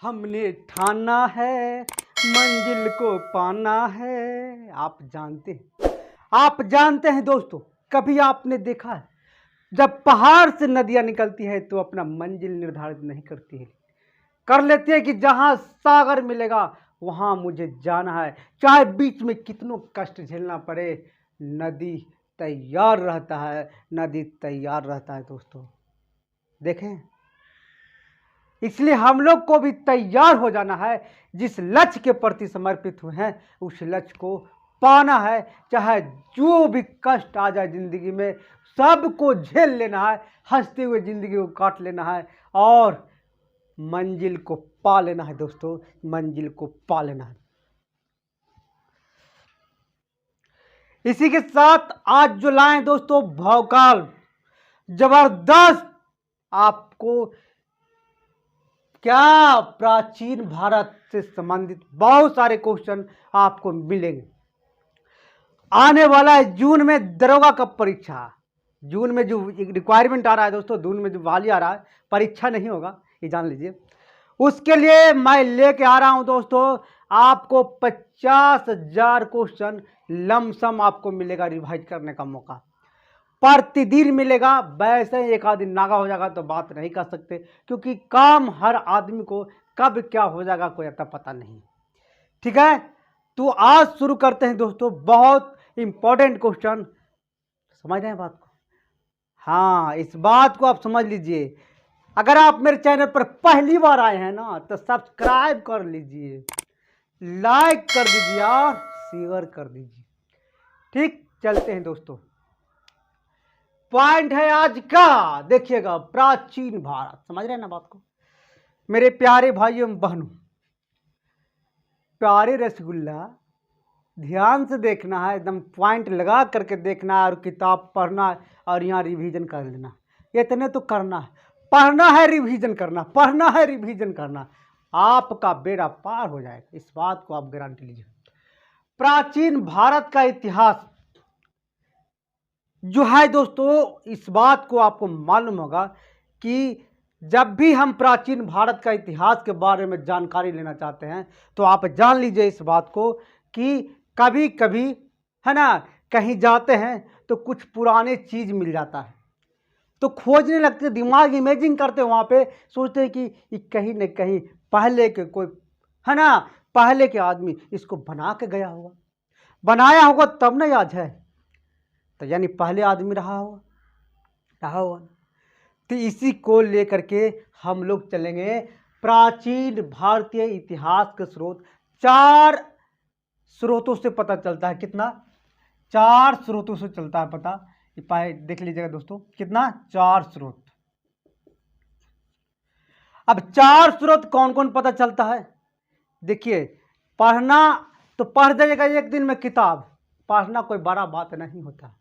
हमने ठाना है मंजिल को पाना है। आप जानते हैं दोस्तों, कभी आपने देखा है जब पहाड़ से नदियां निकलती है तो अपना मंजिल निर्धारित नहीं करती है, कर लेती है कि जहां सागर मिलेगा वहां मुझे जाना है, चाहे बीच में कितनों कष्ट झेलना पड़े। नदी तैयार रहता है, नदी तैयार रहता है दोस्तों, देखें। इसलिए हम लोग को भी तैयार हो जाना है। जिस लक्ष्य के प्रति समर्पित हुए हैं उस लक्ष्य को पाना है, चाहे जो भी कष्ट आ जाए जिंदगी में सबको झेल लेना है, हंसते हुए जिंदगी को काट लेना है और मंजिल को पा लेना है दोस्तों, मंजिल को पा लेना है। इसी के साथ आज जो लाए दोस्तों भौकाल जबरदस्त, आपको क्या प्राचीन भारत से संबंधित बहुत सारे क्वेश्चन आपको मिलेंगे। आने वाला है जून में दरोगा का परीक्षा, जून में जो रिक्वायरमेंट आ रहा है दोस्तों, जून में जो वाली आ रहा है, परीक्षा नहीं होगा ये जान लीजिए। उसके लिए मैं लेके आ रहा हूं दोस्तों, आपको 50,000 क्वेश्चन लमसम आपको मिलेगा, रिवाइज करने का मौका प्रतिदिन मिलेगा। वैसे एक आध दिन नागा हो जाएगा तो बात नहीं कर सकते, क्योंकि काम हर आदमी को कब क्या हो जाएगा कोई अता पता नहीं। ठीक है, तो आज शुरू करते हैं दोस्तों। बहुत इंपॉर्टेंट क्वेश्चन, समझ रहे हैं बात को? हाँ, इस बात को आप समझ लीजिए। अगर आप मेरे चैनल पर पहली बार आए हैं ना तो सब्सक्राइब कर लीजिए, लाइक कर दीजिए और शेयर कर दीजिए। ठीक, चलते हैं दोस्तों। पॉइंट है आज का, देखिएगा, प्राचीन भारत। समझ रहे हैं ना बात को मेरे प्यारे भाइयों बहनों, प्यारे रसगुल्ला, ध्यान से देखना है, एकदम पॉइंट लगा करके देखना है और किताब पढ़ना है और यहाँ रिवीजन कर लेना। इतने तो करना है, पढ़ना है रिवीजन करना, पढ़ना है रिवीजन करना, आपका बेड़ा पार हो जाएगा, इस बात को आप गारंटी लीजिए। प्राचीन भारत का इतिहास जो है दोस्तों, इस बात को आपको मालूम होगा कि जब भी हम प्राचीन भारत का इतिहास के बारे में जानकारी लेना चाहते हैं तो आप जान लीजिए इस बात को कि कभी कभी है ना, कहीं जाते हैं तो कुछ पुराने चीज़ मिल जाता है तो खोजने लगते, दिमाग इमेजिन करते, वहाँ पे सोचते हैं कि कहीं न कहीं पहले के कोई है ना, पहले के आदमी इसको बना के गया होगा, बनाया होगा तब ना याद है, तो यानी पहले आदमी रहा होगा। तो इसी को लेकर के हम लोग चलेंगे। प्राचीन भारतीय इतिहास के स्रोत 4 स्रोतों से पता चलता है। कितना? 4 स्रोतों से चलता है पता। देख लीजिएगा दोस्तों, कितना? 4 स्रोत। अब 4 स्रोत कौन कौन पता चलता है? देखिए, पढ़ना तो पढ़ जाइएगा एक दिन में किताब, पढ़ना कोई बड़ा बात नहीं होता,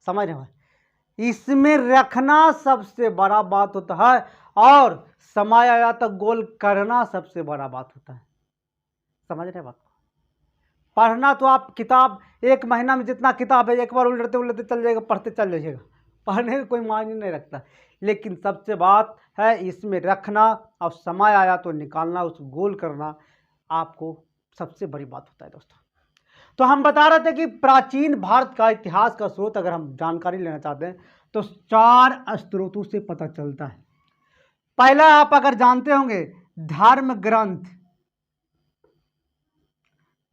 समझ रहे हो? इसमें रखना सबसे बड़ा बात होता है और समय आया तो गोल करना सबसे बड़ा बात होता है, समझ रहे बात को? पढ़ना तो आप किताब एक महीना में जितना किताब है एक बार उलटते उलटते चल जाएगा, पढ़ते चल जाइएगा, पढ़ने का कोई मायने नहीं रखता। लेकिन सबसे बात है इसमें रखना और समय आया तो निकालना, उस गोल करना आपको सबसे बड़ी बात होता है दोस्तों। तो हम बता रहे थे कि प्राचीन भारत का इतिहास का स्रोत अगर हम जानकारी लेना चाहते हैं तो 4 स्रोतों से पता चलता है। पहला आप अगर जानते होंगे, धर्म ग्रंथ।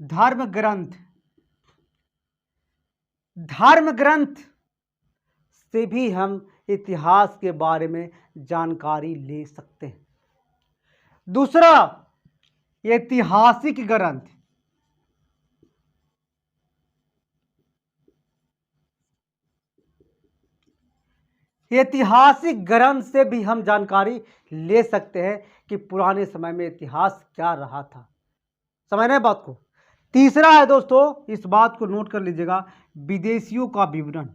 धर्म ग्रंथ से भी हम इतिहास के बारे में जानकारी ले सकते हैं। दूसरा, ऐतिहासिक ग्रंथ। ऐतिहासिक ग्रंथ से भी हम जानकारी ले सकते हैं कि पुराने समय में इतिहास क्या रहा था, समझ रहे बात को? तीसरा है दोस्तों, इस बात को नोट कर लीजिएगा, विदेशियों का विवरण।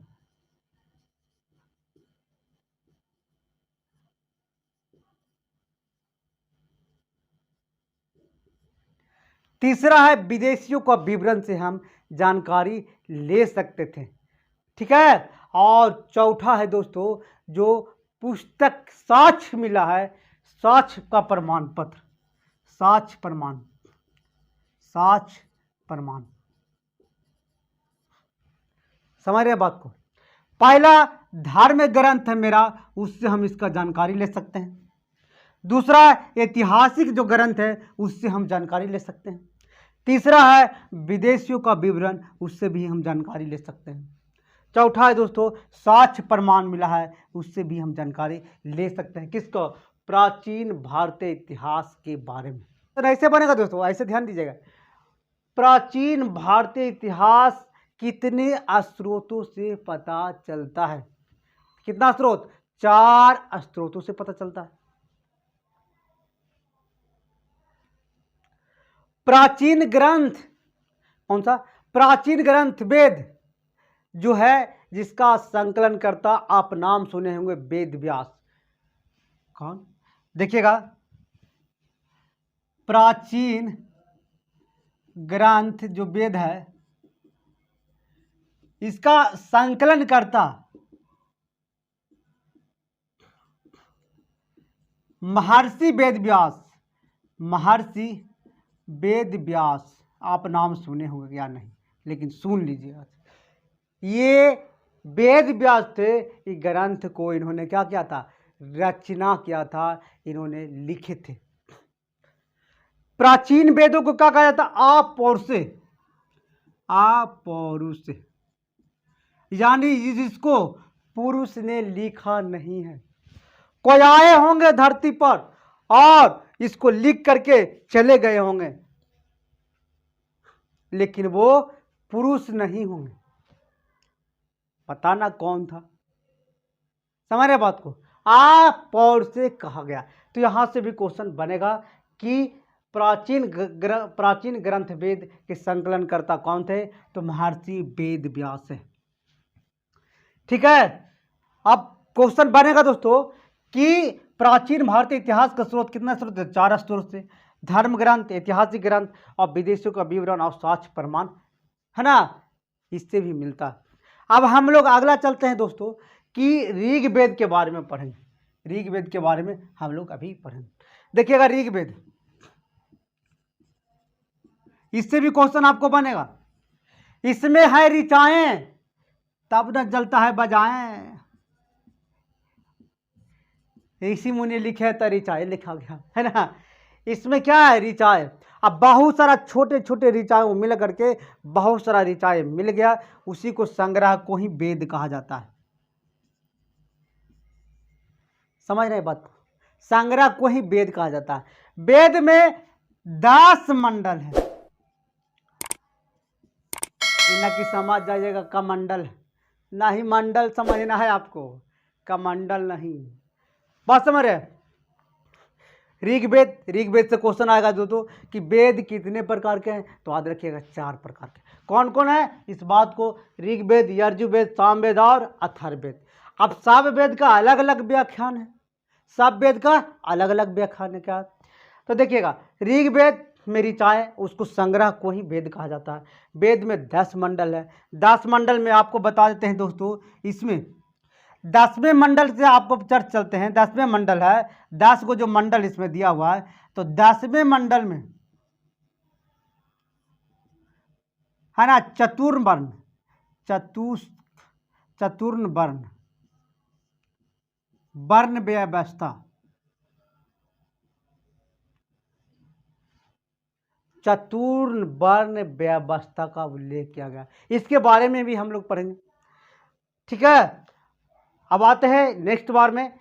तीसरा है विदेशियों का विवरण से हम जानकारी ले सकते थे, ठीक है। और चौथा है दोस्तों, जो पुस्तक साक्ष्य मिला है, साक्ष्य का प्रमाण पत्र, साक्ष्य प्रमाण, साक्ष्य प्रमाण। समझ रहे बात को? पहला धार्मिक ग्रंथ है मेरा, उससे हम इसका जानकारी ले सकते हैं। दूसरा ऐतिहासिक जो ग्रंथ है उससे हम जानकारी ले सकते हैं। तीसरा है विदेशियों का विवरण, उससे भी हम जानकारी ले सकते हैं। चौथा है दोस्तों साक्ष्य प्रमाण मिला है, उससे भी हम जानकारी ले सकते हैं। किसको? प्राचीन भारतीय इतिहास के बारे में। तो ऐसे बनेगा दोस्तों, ऐसे ध्यान दीजिएगा। प्राचीन भारतीय इतिहास कितने स्रोतों से पता चलता है? कितना स्रोत? 4 स्रोतों से पता चलता है। प्राचीन ग्रंथ कौन सा? प्राचीन ग्रंथ वेद जो है, जिसका संकलन करता आप नाम सुने होंगे वेद व्यास। कौन? देखिएगा, प्राचीन ग्रंथ जो वेद है, इसका संकलन करता महर्षि वेद व्यास। महर्षि वेद व्यास, आप नाम सुने होंगे या नहीं, लेकिन सुन लीजिएगा। ये वेद व्यास थे, इस ग्रंथ को इन्होंने क्या किया था? रचना किया था, इन्होंने लिखे थे। प्राचीन वेदों को क्या कहा जाता? अपौरुषे, अपौरुषे, यानी जिसको पुरुष ने लिखा नहीं है। कोई आए होंगे धरती पर और इसको लिख करके चले गए होंगे, लेकिन वो पुरुष नहीं होंगे। पता ना कौन था। समझ रहे बात को? अपौरुषे कहा गया। तो यहां से भी क्वेश्चन बनेगा कि प्राचीन ग्रंथ वेद के संकलन करता कौन थे? तो महर्षि वेद व्यास है। ठीक है। अब क्वेश्चन बनेगा दोस्तों कि प्राचीन भारतीय इतिहास का स्रोत कितना स्रोत है? 4 स्रोत से, धर्म ग्रंथ, ऐतिहासिक ग्रंथ और विदेशियों का विवरण और साक्ष्य प्रमाण, है ना, इससे भी मिलता है। अब हम लोग अगला चलते हैं दोस्तों कि ऋग्वेद के बारे में पढ़ेंगे। ऋग्वेद के बारे में हम लोग अभी पढ़ेंगे। देखिएगा ऋग्वेद, इससे भी क्वेश्चन आपको बनेगा। इसमें है ऋचाएं, तब न जलता है बजाएं। ऋषि मुनि लिखे तो ऋचाएं लिखा गया, है ना। इसमें क्या है? ऋचाएं। अब बहुत सारा छोटे छोटे ऋचाएं मिल करके बहुत सारा ऋचाएं मिल गया, उसी को संग्रह को ही वेद कहा जाता है। समझ रहे बात? संग्रह को ही वेद कहा जाता है। वेद में 10 मंडल है। न कि समझ जाइएगा कमंडल, नहीं मंडल समझना है आपको, कमंडल नहीं। बात समझ रहे? ऋग्वेद से क्वेश्चन आएगा दोस्तों कि वेद कितने प्रकार के हैं? तो याद रखिएगा 4 प्रकार के। कौन कौन है? इस बात को ऋग्वेद, यजुर्वेद, सामवेद और अथर्ववेद। अब सब वेद का अलग अलग व्याख्यान है, सब वेद का अलग अलग व्याख्यान है। क्या? तो देखिएगा ऋग्वेद में ऋचाएं, उसको संग्रह को ही वेद कहा जाता है। वेद में 10 मंडल है। 10 मंडल में आपको बता देते हैं दोस्तों, इसमें 10वें मंडल से आपको चर्च चलते हैं। 10वें मंडल है, 10 को जो मंडल इसमें दिया हुआ है, तो 10वें मंडल में है ना चतुर्वर्ण, चतुर्ण वर्ण, वर्ण व्यवस्था, चतुर्ण वर्ण व्यवस्था का उल्लेख किया गया। इसके बारे में भी हम लोग पढ़ेंगे। ठीक है। अब आते हैं नेक्स्ट बार में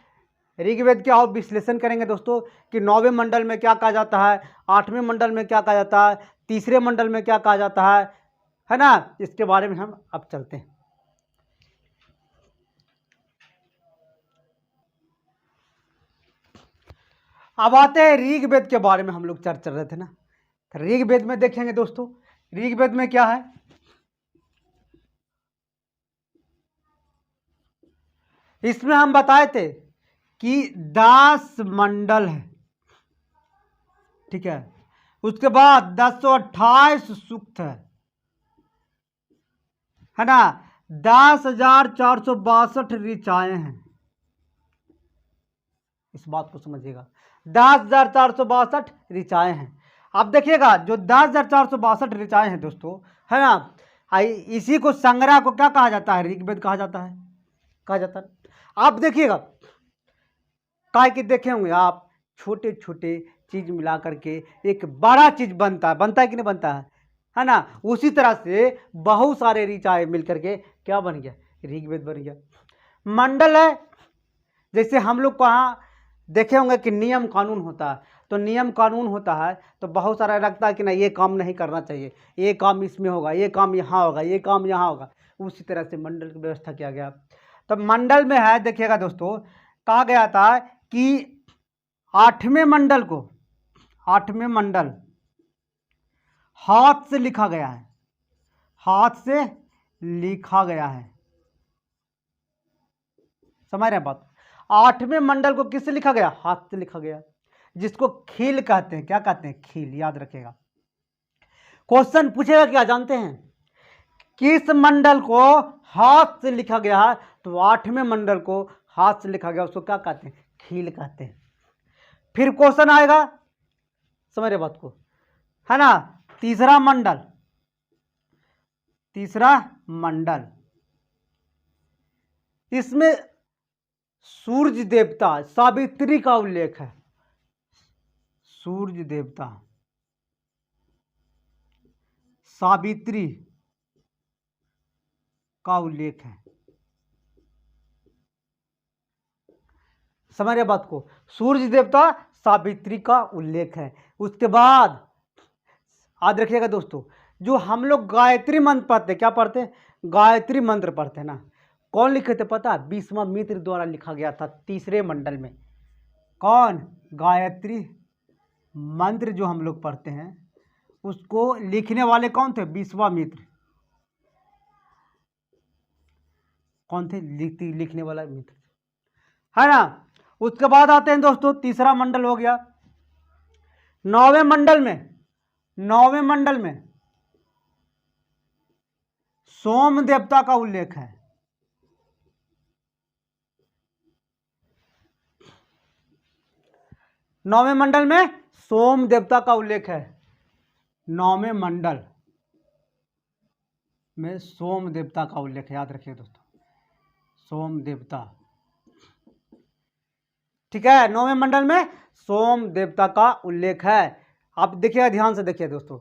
ऋग्वेद का और विश्लेषण करेंगे दोस्तों कि 9वें मंडल में क्या कहा जाता है, 8वें मंडल में क्या कहा जाता है, तीसरे मंडल में क्या कहा जाता है ना। इसके बारे में हम अब चलते हैं। अब आते हैं ऋग्वेद के बारे में, हम लोग चर्चा कर रहे थे ना। ऋग्वेद में देखेंगे दोस्तों, ऋग्वेद में क्या है? इसमें हम बताए थे कि 10 मंडल है। ठीक है। उसके बाद 1028 सूक्त है ना। 10,462 ऋचाएं हैं। इस बात को समझिएगा, 10,462 ऋचाएँ हैं। अब देखिएगा जो 10,462 ऋचाएँ हैं दोस्तों, है ना, इसी को संग्रह को क्या कहा जाता है? ऋग्वेद कहा जाता है। आप देखिएगा काय कि देखे होंगे आप, छोटे छोटे चीज मिला करके एक बड़ा चीज बनता है कि नहीं बनता है ना। उसी तरह से बहुत सारे ऋचाएँ मिल करके क्या बन गया? ऋग्वेद बन गया। मंडल है, जैसे हम लोग को यहाँ देखे होंगे कि नियम कानून होता है, तो नियम कानून होता है तो बहुत सारा लगता है कि नहीं ये काम नहीं करना चाहिए, ये काम इसमें होगा, ये काम यहाँ होगा, ये काम यहाँ होगा। उसी तरह से मंडल की व्यवस्था किया गया। तो मंडल में है, देखिएगा दोस्तों, कहा गया था कि 8वें मंडल हाथ से लिखा गया है, समझ रहे हैं बात? 8वें मंडल को किससे लिखा गया? हाथ से लिखा गया, जिसको खील कहते हैं। क्या कहते हैं? खील, याद रखेगा। क्वेश्चन पूछेगा क्या जानते हैं? किस मंडल को हाथ से लिखा गया है? तो 8वें मंडल को हाथ से लिखा गया, उसको क्या कहते हैं? खील कहते हैं। फिर क्वेश्चन आएगा, समझ रहे बात को, है ना, तीसरा मंडल, इसमें सूर्य देवता सावित्री का उल्लेख है। सूर्य देवता सावित्री का उल्लेख है, समझ रहे बात को? सूर्य देवता सावित्री का उल्लेख है। उसके बाद याद रखिएगा दोस्तों, जो हम लोग गायत्री मंत्र पढ़ते, क्या पढ़ते हैं? गायत्री मंत्र पढ़ते हैं ना, कौन लिखे थे पता? विश्वामित्र द्वारा लिखा गया था तीसरे मंडल में। कौन? गायत्री मंत्र जो हम लोग पढ़ते हैं उसको लिखने वाले कौन थे? विश्वामित्र। कौन थे? लिखने वाला मित्र, है ना। उसके बाद आते हैं दोस्तों, तीसरा मंडल हो गया। 9वें मंडल में सोम देवता का उल्लेख है। नौवें मंडल में सोम देवता का उल्लेख है। 9वें मंडल में सोम देवता का उल्लेख है, याद रखिए दोस्तों, सोम देवता, ठीक है। 9वें मंडल में सोम देवता का उल्लेख है। आप देखिएगा, ध्यान से देखिए दोस्तों,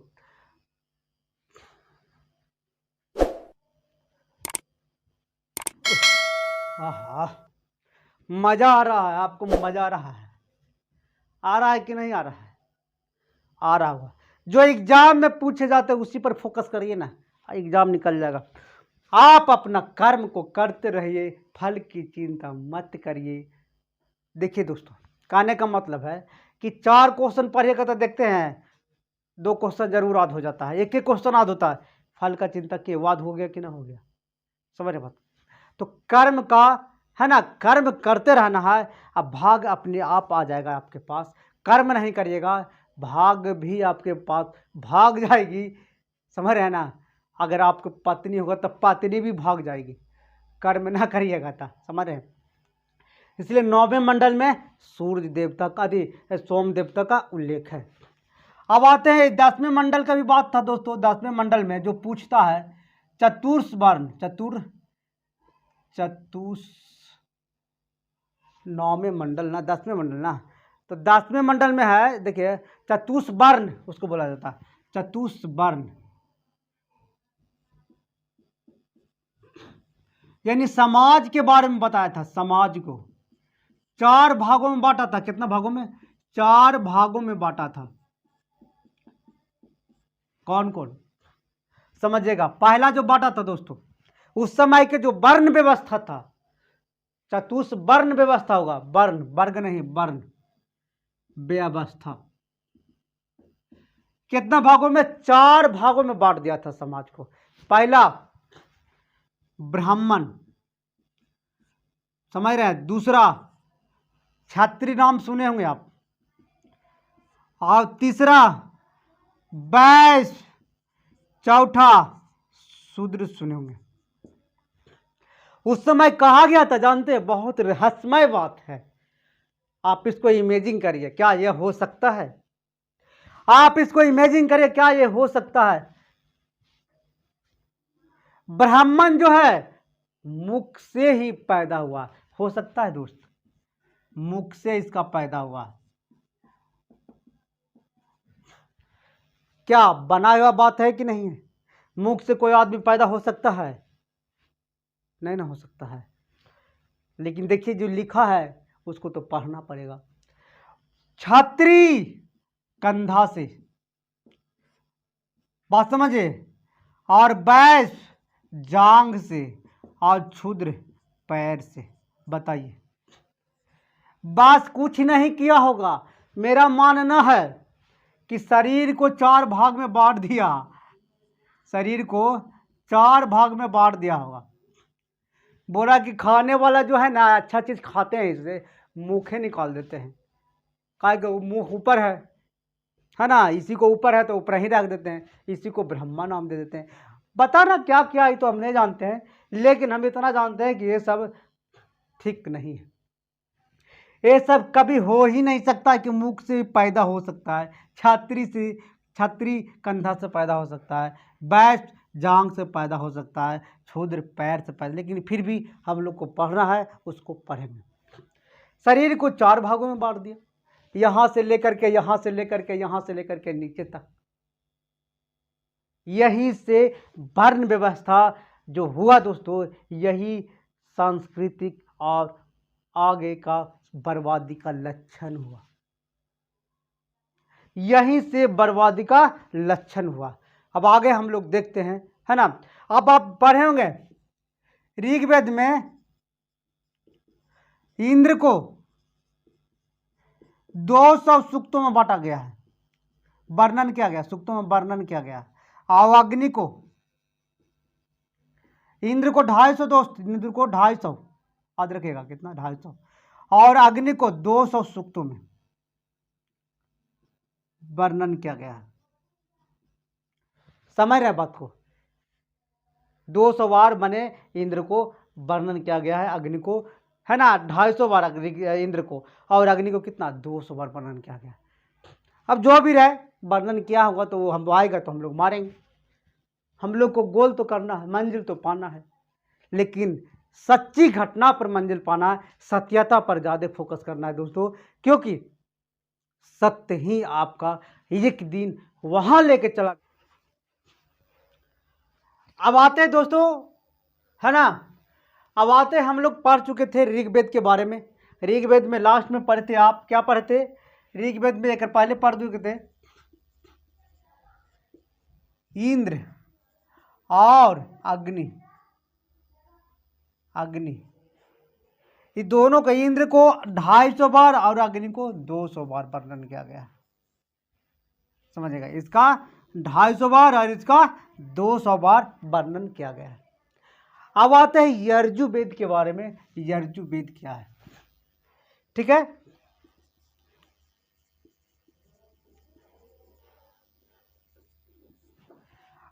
मजा आ रहा है आपको? मजा आ रहा है कि नहीं आ रहा है? आ रहा होगा। जो एग्जाम में पूछे जाते हैं उसी पर फोकस करिए ना, एग्जाम निकल जाएगा। आप अपना कर्म को करते रहिए, फल की चिंता मत करिए। देखिए दोस्तों, कहने का मतलब है कि 4 क्वेश्चन पढ़िएगा तो देखते हैं 2 क्वेश्चन जरूर याद हो जाता है, एक क्वेश्चन याद होता है। फल का चिंता के याद हो गया कि ना हो गया? समझ रहे बात? तो कर्म का, है ना, कर्म करते रहना है। अब भाग अपने आप आ जाएगा आपके पास। कर्म नहीं करिएगा, भाग भी आपके पास भाग जाएगी, समझ रहे हैं ना। अगर आपको पत्नी होगा तो पत्नी भी भाग जाएगी, कर्म ना करिएगा था, समझ रहे हैं। इसलिए 9वें मंडल में सूर्य देवता का, सोम देवता का उल्लेख है। अब आते हैं 10वें मंडल का भी बात था दोस्तों। 10वें मंडल में जो पूछता है चतुर्वर्ण, 9वें मंडल ना, 10वें मंडल ना, तो 10वें मंडल में है, देखिए, चतुष्वर्ण उसको बोला जाता है, चतुष्वर्ण, यानी समाज के बारे में बताया था। समाज को 4 भागों में बांटा था। कितना भागों में? 4 भागों में बांटा था। कौन कौन समझिएगा? पहला जो बांटा था दोस्तों, उस समय के जो वर्ण व्यवस्था था, चतुष्वर्ण व्यवस्था होगा, वर्ण, वर्ग नहीं, वर्ण व्यवस्था। कितना भागों में? 4 भागों में बांट दिया था समाज को। पहला ब्राह्मण, समझ रहे हैं। दूसरा क्षत्रिय, नाम सुने होंगे आप। और तीसरा वैश्य, चौथा शूद्र सुने होंगे। उस समय कहा गया था, जानते हैं, बहुत रहस्यमय बात है, आप इसको इमेजिन करिए, क्या यह हो सकता है? आप इसको इमेजिन करिए, क्या यह हो सकता है? ब्राह्मण जो है मुख से ही पैदा हुआ, हो सकता है दोस्त? मुख से इसका पैदा हुआ। क्या बना हुआ बात है कि नहीं है? मुख से कोई आदमी पैदा हो सकता है? नहीं ना हो सकता है। लेकिन देखिए जो लिखा है उसको तो पढ़ना पड़ेगा। छात्री कंधा से, बात समझे, और बैस जांग से, और क्षुद्र पैर से। बताइए, बस कुछ नहीं किया होगा। मेरा मानना है कि शरीर को 4 भाग में बांट दिया, शरीर को 4 भाग में बांट दिया होगा। बोला कि खाने वाला जो है ना, अच्छा चीज खाते हैं इससे मुँह निकाल देते हैं, काय के मुंह ऊपर है ना, इसी को ऊपर है तो ऊपर ही रख देते हैं, इसी को ब्रह्मा नाम दे देते हैं। बता ना क्या क्या है तो हम नहीं जानते हैं, लेकिन हम इतना जानते हैं कि ये सब ठीक नहीं है। ये सब कभी हो ही नहीं सकता कि मुख से पैदा हो सकता है, छात्री कंधा से पैदा हो सकता है, बैस जांग से पैदा हो सकता है, क्षुद्र पैर से पैदा, लेकिन फिर भी हम लोग को पढ़ना है, उसको पढ़ेंगे। शरीर को 4 भागों में बांट दिया, यहां से लेकर के यहां से लेकर के यहां से लेकर के नीचे तक। यही से वर्ण व्यवस्था जो हुआ दोस्तों, यही सांस्कृतिक और आगे का बर्बादी का लक्षण हुआ, यहीं से बर्बादी का लक्षण हुआ। अब आगे हम लोग देखते हैं, है ना। अब आप पढ़े होंगे ऋग्वेद में इंद्र को 200 सूक्तों में बांटा गया है, वर्णन किया गया, सूक्तों में वर्णन किया गया। और अग्नि को, इंद्र को 250 दोस्त, इंद्र को 250, याद रखिएगा कितना, 250, और अग्नि को 200 सूक्तों में वर्णन किया गया है। समझ रहे बात को? 200 बार बने इंद्र को वर्णन किया गया है, अग्नि को, है ना, 250 बार इंद्र को, और अग्नि को कितना, 200 बार वर्णन किया गया। अब जो भी रहे वर्णन किया होगा तो वो हम आएगा तो हम लोग मारेंगे। हम लोग को गोल तो करना है, मंजिल तो पाना है, लेकिन सच्ची घटना पर मंजिल पाना है, सत्यता पर ज़्यादा फोकस करना है दोस्तों, क्योंकि सत्य ही आपका एक दिन वहां लेके चला। अब आते हैं दोस्तों, है ना, अब आते हम लोग पढ़ चुके थे ऋग्वेद के बारे में। ऋग्वेद में लास्ट में पढ़े थे, आप क्या पढ़े थे ऋग्वेद में, एक पहले पढ़ चुके थे, इंद्र और अग्नि, ये दोनों का, इंद्र को 250 बार और अग्नि को 200 बार वर्णन किया गया। समझेगा, इसका 250 बार और इसका 200 बार वर्णन किया गया है। अब आते हैं यजुर्वेद के बारे में। यजुर्वेद क्या है, ठीक है।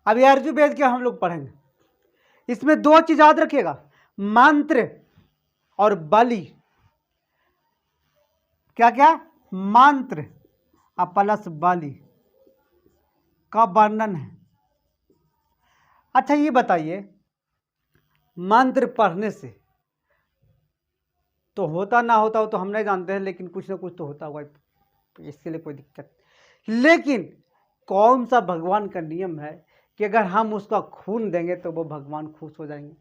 अब यजुर्वेद क्या हम लोग पढ़ेंगे, इसमें 2 चीज याद रखिएगा, मंत्र और बलि। क्या क्या, मंत्र और प्लस बलि का वर्णन है। अच्छा ये बताइए, मंत्र पढ़ने से तो होता ना होता हो तो हम नहीं जानते हैं, लेकिन कुछ ना कुछ तो होता होगा, इसके लिए कोई दिक्कत। लेकिन कौन सा भगवान का नियम है कि अगर हम उसका खून देंगे तो वो भगवान खुश हो जाएंगे?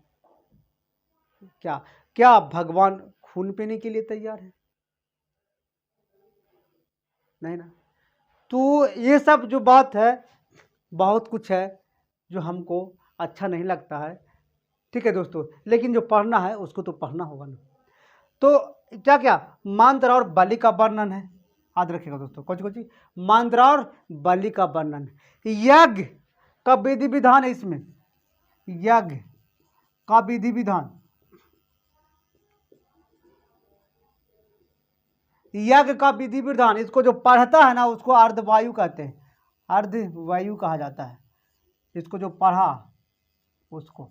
क्या क्या भगवान खून पीने के लिए तैयार है? नहीं ना। तो ये सब जो बात है, बहुत कुछ है जो हमको अच्छा नहीं लगता है, ठीक है दोस्तों, लेकिन जो पढ़ना है उसको तो पढ़ना होगा ना। तो क्या क्या, मंत्र और बलि का वर्णन है, याद रखिएगा दोस्तों, कुछ मंत्र और बलि का वर्णन। यज्ञ का विधि विधान है इसमें, यज्ञ का विधि विधान, यज्ञ का विधि विधान, इसको जो पढ़ता है ना उसको अर्धवायु कहते हैं, अर्धवायु कहा जाता है। इसको जो पढ़ा उसको,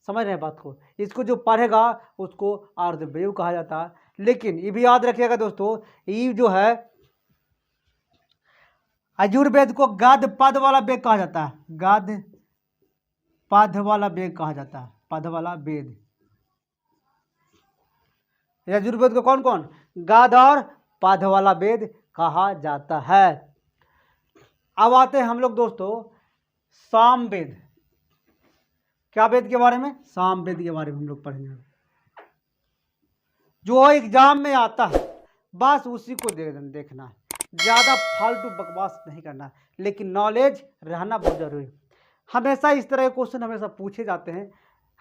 समझ रहे हैं बात को, इसको जो पढ़ेगा उसको अर्धवायु कहा जाता है। लेकिन ये भी याद रखिएगा दोस्तों, ये जो है यजुर्वेद को गद पद वाला वेद कहा जाता है, गद पद वाला वेद कहा जाता है, पद वाला वेद। यजुर्वेद को कौन कौन, गद और पद वाला वेद कहा जाता है। अब आते हैं हम लोग दोस्तों साम वेद। क्या वेद के बारे में, साम वेद के बारे में हम लोग पढ़ेंगे, जो एग्जाम में आता है बस उसी को देखना है, ज़्यादा फालतू बकवास नहीं करना है, लेकिन नॉलेज रहना बहुत जरूरी है। हमेशा इस तरह के क्वेश्चन हमेशा पूछे जाते हैं,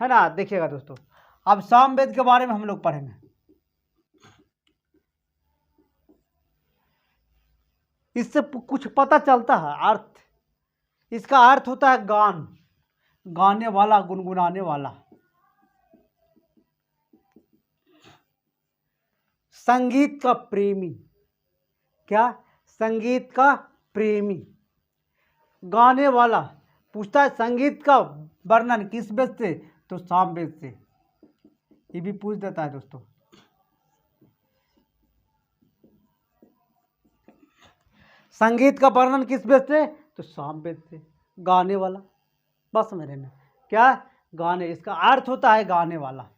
है ना। देखिएगा दोस्तों, अब सामवेद के बारे में हम लोग पढ़ेंगे। इससे कुछ पता चलता है अर्थ। इसका अर्थ होता है गान, गाने वाला, गुनगुनाने वाला। संगीत का प्रेमी, क्या, संगीत का प्रेमी। गाने वाला, पूछता है संगीत का वर्णन किस वेद से, तो सामवेद से। ये भी पूछ देता है दोस्तों। संगीत का वर्णन किस वेद से, तो सामवेद से। गाने वाला, बस समझ रहे ना, क्या, गाने, इसका अर्थ होता है गाने वाला।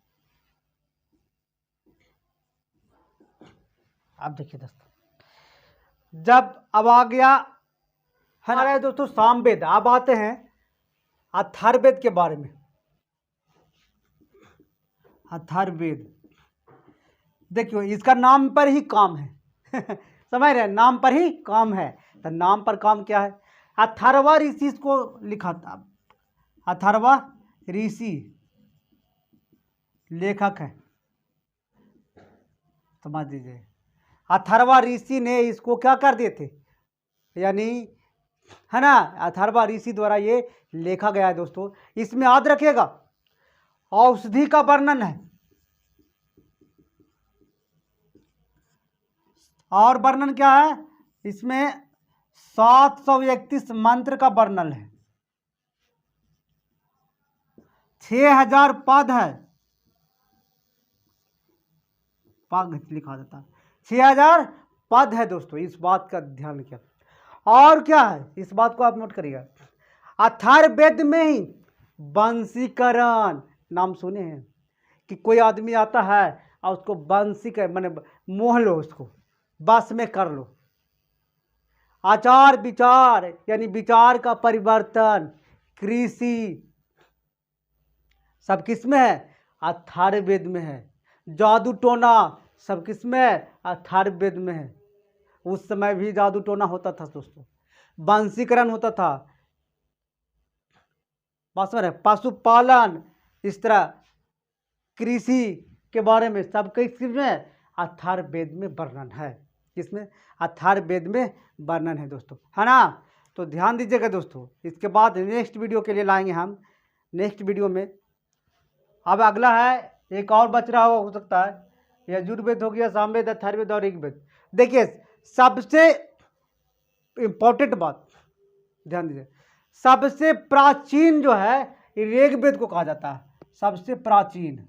अब देखिए दोस्तों, जब अब आ गया हमारा दोस्तों सामवेद, अब आते हैं अथर्ववेद के बारे में। अथर्ववेद, देखियो इसका नाम पर ही काम है समझ रहे हैं, नाम पर ही काम है। तो नाम पर काम क्या है, अथर्वा ऋषि इसको लिखा था। अथर्वा ऋषि लेखक है, समझ लीजिए। अथर्वा ऋषि ने इसको क्या कर दिए थे, यानी, है ना, अथर्वा ऋषि द्वारा ये लिखा गया है दोस्तों। इसमें याद रखिएगा औषधि का वर्णन है, और वर्णन क्या है इसमें, 731 मंत्र का वर्णन है, 6000 पद है, पद लिखा जाता है, 6000 पद है दोस्तों। इस बात का ध्यान रखिए। और क्या है, इस बात को आप नोट करिएगा, अथर्ववेद में ही वंशीकरण, नाम सुने हैं कि कोई आदमी आता है और उसको वंशीकरण माने मोह लो, उसको बस में कर लो। आचार विचार यानी विचार का परिवर्तन, कृषि, सब किस में है, अथर्ववेद में है। जादू टोना सब किस में है, अथर्ववेद में है। उस समय भी जादू टोना होता था दोस्तों, वंशीकरण होता था, पशुपालन, इस तरह कृषि के बारे में सब किसमें, अथर्ववेद में वर्णन है। किसमें, अथर्ववेद में वर्णन है दोस्तों, है ना। तो ध्यान दीजिएगा दोस्तों। इसके बाद नेक्स्ट वीडियो के लिए लाएंगे हम, नेक्स्ट वीडियो में। अब अगला है, एक और बच रहा हो सकता है, यजुर्वेद हो गया, सामवेद, अथर्ववेद और ऋग्वेद। देखिए सबसे इंपॉर्टेंट बात ध्यान दीजिए, सबसे प्राचीन जो है ऋग्वेद को कहा जाता है, सबसे प्राचीन।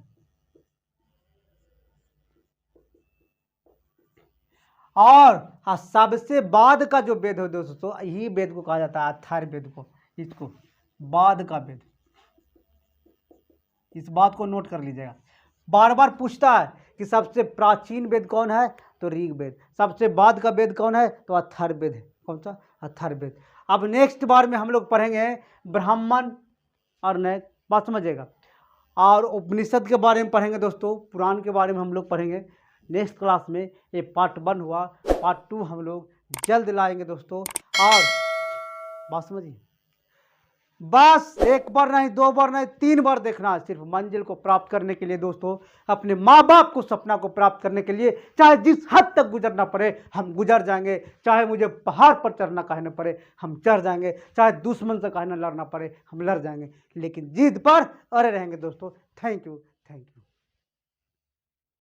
और सबसे बाद का जो वेद हो दोस्तों, यही वेद को कहा जाता है अथर्ववेद को, इसको बाद का वेद। इस बात को नोट कर लीजिएगा। बार बार पूछता है कि सबसे प्राचीन वेद कौन है, तो ऋग्वेद। सबसे बाद का वेद कौन है, तो अथर्ववेद है। कौन सा, अथर्ववेद। अब नेक्स्ट बार में हम लोग पढ़ेंगे ब्राह्मण और नैक, बात समझिएगा। और उपनिषद के बारे में पढ़ेंगे दोस्तों, पुराण के बारे में हम लोग पढ़ेंगे नेक्स्ट क्लास में। ये पार्ट 1 हुआ, पार्ट 2 हम लोग जल्द लाएंगे दोस्तों। और बात समझिए, बस एक बार नहीं, 2 बार नहीं, 3 बार देखना है, सिर्फ मंजिल को प्राप्त करने के लिए दोस्तों, अपने माँ बाप को सपना को प्राप्त करने के लिए। चाहे जिस हद तक गुजरना पड़े हम गुजर जाएंगे, चाहे मुझे पहाड़ पर चढ़ना कहना पड़े हम चढ़ जाएंगे, चाहे दुश्मन से कहना लड़ना पड़े हम लड़ जाएंगे, लेकिन जिद पर अड़े रहेंगे दोस्तों। Thank you, thank you.